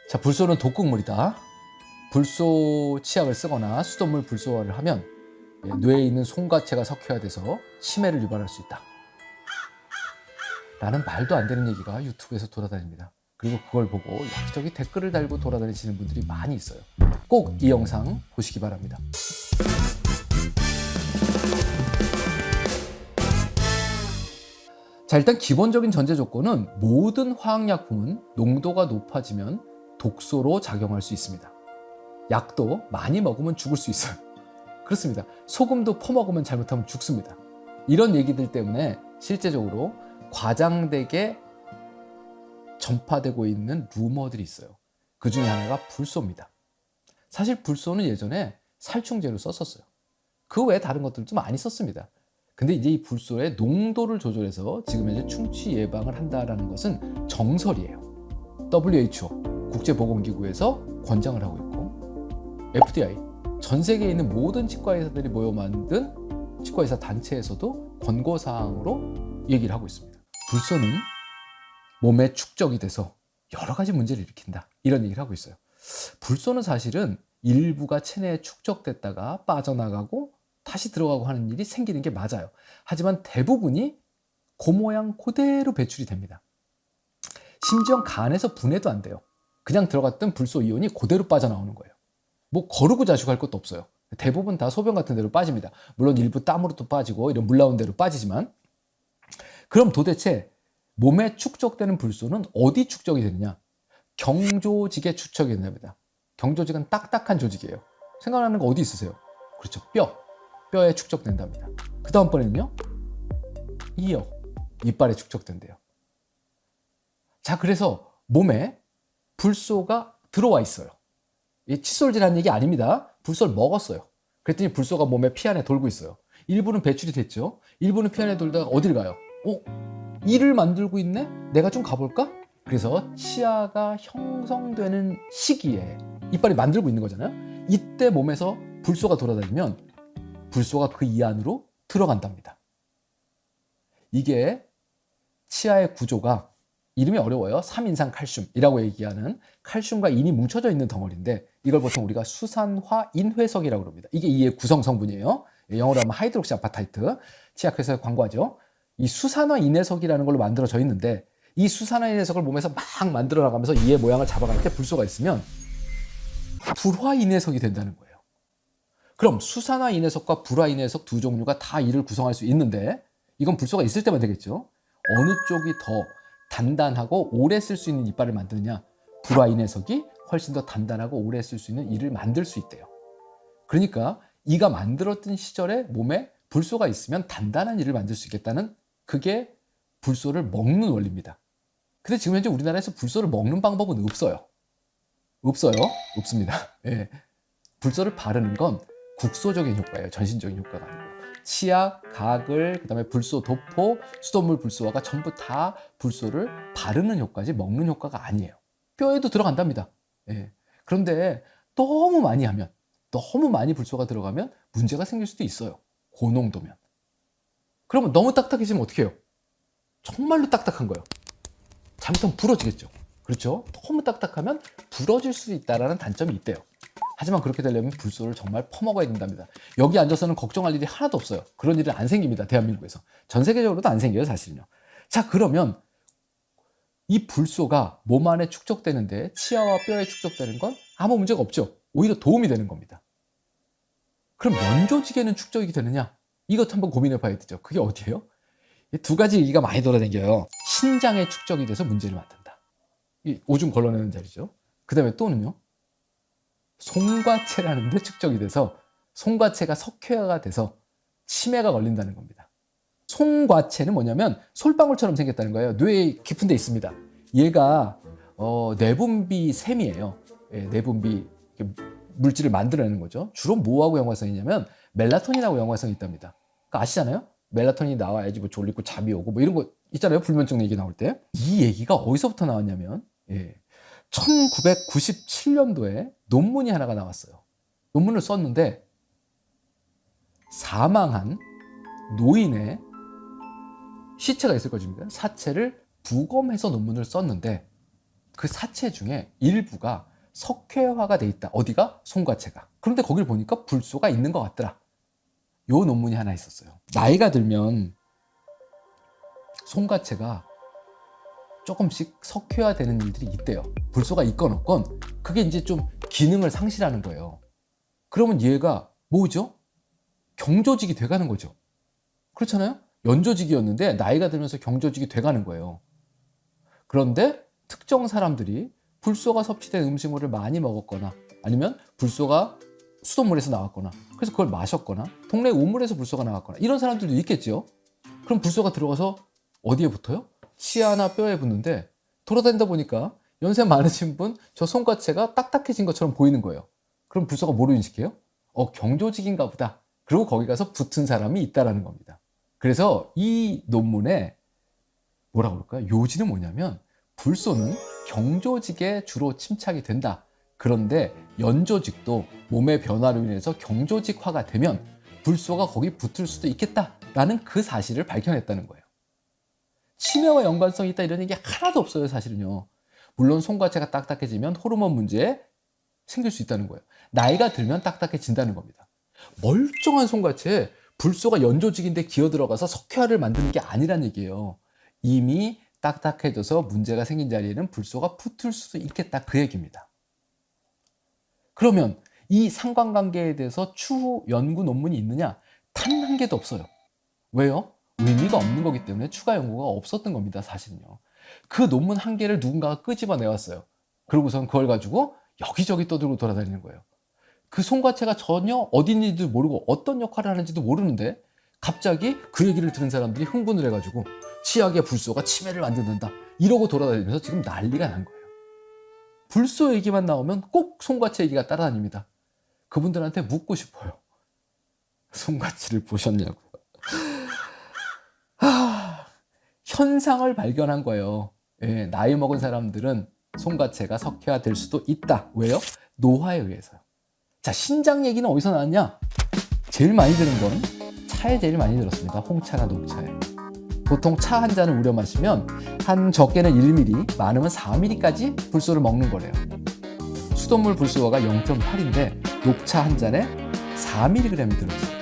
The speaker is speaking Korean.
자, 불소는 독극물이다. 불소 치약을 쓰거나 수돗물 불소화를 하면 뇌에 있는 송과체가 석회화 돼서 치매를 유발할 수 있다. 라는 말도 안 되는 얘기가 유튜브에서 돌아다닙니다. 그리고 그걸 보고 여기저기 댓글을 달고 돌아다니시는 분들이 많이 있어요. 꼭 이 영상 보시기 바랍니다. 자, 일단 기본적인 전제 조건은 모든 화학약품은 농도가 높아지면 독소로 작용할 수 있습니다. 약도 많이 먹으면 죽을 수 있어요. 그렇습니다. 소금도 퍼먹으면 잘못하면 죽습니다. 이런 얘기들 때문에 실제적으로 과장되게 전파되고 있는 루머들이 있어요. 그 중에 하나가 불소입니다. 사실 불소는 예전에 살충제로 썼었어요. 그 외에 다른 것들도 많이 썼습니다. 근데 이제 이 불소의 농도를 조절해서 지금 현재 충치 예방을 한다는 것은 정설이에요. WHO, 국제보건기구에서 권장을 하고 있고, FDI, 전 세계에 있는 모든 치과의사들이 모여 만든 치과의사 단체에서도 권고사항으로 얘기를 하고 있습니다. 불소는 몸에 축적이 돼서 여러 가지 문제를 일으킨다. 이런 얘기를 하고 있어요. 불소는 사실은 일부가 체내에 축적됐다가 빠져나가고 다시 들어가고 하는 일이 생기는 게 맞아요. 하지만 대부분이 그 모양 그대로 배출이 됩니다. 심지어 간에서 분해도 안 돼요. 그냥 들어갔던 불소 이온이 그대로 빠져나오는 거예요. 뭐 거르고 자식할 것도 없어요. 대부분 다 소변 같은 데로 빠집니다. 물론 일부 땀으로도 빠지고 이런 물 나온 데로 빠지지만, 그럼 도대체 몸에 축적되는 불소는 어디 축적이 되느냐? 경조직에 축적이 된답니다. 경조직은 딱딱한 조직이에요. 생각나는 거 어디 있으세요? 그렇죠, 뼈에 축적된답니다. 그 다음번에는요, 이빨에 축적된대요. 자, 그래서 몸에 불소가 들어와 있어요. 이 칫솔질한 얘기 아닙니다. 불소를 먹었어요. 그랬더니 불소가 몸에 피 안에 돌고 있어요. 일부는 배출이 됐죠. 일부는 피 안에 돌다가 어딜 가요? 이를 만들고 있네? 내가 좀 가볼까? 그래서 치아가 형성되는 시기에 이빨이 만들고 있는 거잖아요. 이때 몸에서 불소가 돌아다니면 불소가 그 이 안으로 들어간답니다. 이게 치아의 구조가 이름이 어려워요. 3인산 칼슘이라고 얘기하는 칼슘과 인이 뭉쳐져 있는 덩어리인데, 이걸 보통 우리가 수산화 인회석이라고 합니다. 이게 이의 구성 성분이에요. 영어로 하면 하이드록시 아파타이트. 치약회사에 광고하죠. 이 수산화 인회석이라는 걸로 만들어져 있는데, 이 수산화 인회석을 몸에서 막 만들어 나가면서 이의 모양을 잡아갈 때 불소가 있으면 불화 인회석이 된다는 거예요. 그럼 수산화 인회석과 불화 인회석 두 종류가 다 이를 구성할 수 있는데, 이건 불소가 있을 때만 되겠죠. 어느 쪽이 더 단단하고 오래 쓸 수 있는 이빨을 만드느냐? 불화 인회석이 훨씬 더 단단하고 오래 쓸 수 있는 이를 만들 수 있대요. 그러니까 이가 만들었던 시절에 몸에 불소가 있으면 단단한 이를 만들 수 있겠다는, 그게 불소를 먹는 원리입니다. 근데 지금 현재 우리나라에서 불소를 먹는 방법은 없어요. 없습니다. 예. 불소를 바르는 건 국소적인 효과예요. 전신적인 효과가 아니고. 치약, 가글, 그다음에 불소 도포, 수돗물 불소화가 전부 다 불소를 바르는 효과지 먹는 효과가 아니에요. 뼈에도 들어간답니다. 예. 그런데 너무 많이 불소가 들어가면 문제가 생길 수도 있어요. 고농도면. 그러면 너무 딱딱해지면 어떻게 해요? 정말로 딱딱한 거예요. 잘못하면 부러지겠죠. 그렇죠? 너무 딱딱하면 부러질 수 있다는 단점이 있대요. 하지만 그렇게 되려면 불소를 정말 퍼먹어야 된답니다. 여기 앉아서는 걱정할 일이 하나도 없어요. 그런 일은 안 생깁니다. 대한민국에서. 전 세계적으로도 안 생겨요, 사실은요. 자, 그러면 이 불소가 몸 안에 축적되는데 치아와 뼈에 축적되는 건 아무 문제가 없죠. 오히려 도움이 되는 겁니다. 그럼 면조직에는 축적이 되느냐? 이것 한번 고민해 봐야 되죠. 그게 어디예요? 두 가지 얘기가 많이 돌아다녀요. 신장에 축적이 돼서 문제를 만든다. 이 오줌 걸러내는 자리죠. 그 다음에 또는요, 송과체라는 데 축적이 돼서 송과체가 석회화가 돼서 치매가 걸린다는 겁니다. 송과체는 뭐냐면 솔방울처럼 생겼다는 거예요. 뇌 깊은 데 있습니다. 얘가 내분비 샘이에요. 예, 내분비 물질을 만들어내는 거죠. 주로 뭐하고 연관성이 있냐면 멜라토닌하고 연관성이 있답니다. 그러니까 아시잖아요? 멜라토닌이 나와야지 뭐 졸리고 잠이 오고 뭐 이런 거 있잖아요. 불면증 얘기 나올 때. 이 얘기가 어디서부터 나왔냐면 1997년도에 논문이 하나가 나왔어요. 논문을 썼는데 사망한 노인의 시체가 있을 것입니다. 사체를 부검해서 논문을 썼는데 그 사체 중에 일부가 석회화가 돼 있다. 어디가? 송과체가. 그런데 거길 보니까 불소가 있는 것 같더라. 요 논문이 하나 있었어요. 나이가 들면 송과체가 조금씩 석회화되는 일들이 있대요. 불소가 있건 없건 그게 이제 좀 기능을 상실하는 거예요. 그러면 얘가 뭐죠? 경조직이 돼가는 거죠. 그렇잖아요? 연조직이었는데 나이가 들면서 경조직이 돼가는 거예요. 그런데 특정 사람들이 불소가 섭취된 음식물을 많이 먹었거나 아니면 불소가 수돗물에서 나왔거나 그래서 그걸 마셨거나 동네 우물에서 불소가 나왔거나 이런 사람들도 있겠죠. 그럼 불소가 들어가서 어디에 붙어요? 치아나 뼈에 붙는데 돌아다니다 보니까 연세 많으신 분 저 손과체가 딱딱해진 것처럼 보이는 거예요. 그럼 불소가 뭐로 인식해요? 경조직인가 보다. 그리고 거기 가서 붙은 사람이 있다라는 겁니다. 그래서 이 논문에 뭐라고 그럴까요? 요지는 뭐냐면 불소는 경조직에 주로 침착이 된다. 그런데 연조직도 몸의 변화로 인해서 경조직화가 되면 불소가 거기 붙을 수도 있겠다라는 그 사실을 발견했다는 거예요. 치매와 연관성이 있다 이런 얘기 하나도 없어요, 사실은요. 물론 손과체가 딱딱해지면 호르몬 문제 생길 수 있다는 거예요. 나이가 들면 딱딱해진다는 겁니다. 멀쩡한 손과체에 불소가 연조직인데 기어들어가서 석회화를 만드는 게 아니란 얘기예요. 이미 딱딱해져서 문제가 생긴 자리에는 불소가 붙을 수도 있겠다 그 얘기입니다. 그러면 이 상관관계에 대해서 추후 연구 논문이 있느냐? 단 한 개도 없어요. 왜요? 의미가 없는 거기 때문에 추가 연구가 없었던 겁니다, 사실은요. 그 논문 한 개를 누군가가 끄집어내왔어요. 그러고선 그걸 가지고 여기저기 떠들고 돌아다니는 거예요. 그 손과체가 전혀 어디 있는지도 모르고 어떤 역할을 하는지도 모르는데 갑자기 그 얘기를 들은 사람들이 흥분을 해가지고 치약의 불소가 치매를 만든다 이러고 돌아다니면서 지금 난리가 난 거예요. 불소 얘기만 나오면 꼭 손과체 얘기가 따라다닙니다. 그분들한테 묻고 싶어요. 손과체를 보셨냐고요. 현상을 발견한 거예요. 예, 나이 먹은 사람들은 손과체가 석회화될 수도 있다. 왜요? 노화에 의해서요. 자, 신장 얘기는 어디서 나왔냐? 제일 많이 들은 건 차에 제일 많이 들었습니다. 홍차나 녹차에. 보통 차 한 잔을 우려 마시면 한 적게는 1ml, 많으면 4ml까지 불소를 먹는 거래요. 수돗물 불소가 0.8인데 녹차 한 잔에 4mg이 들어있어요.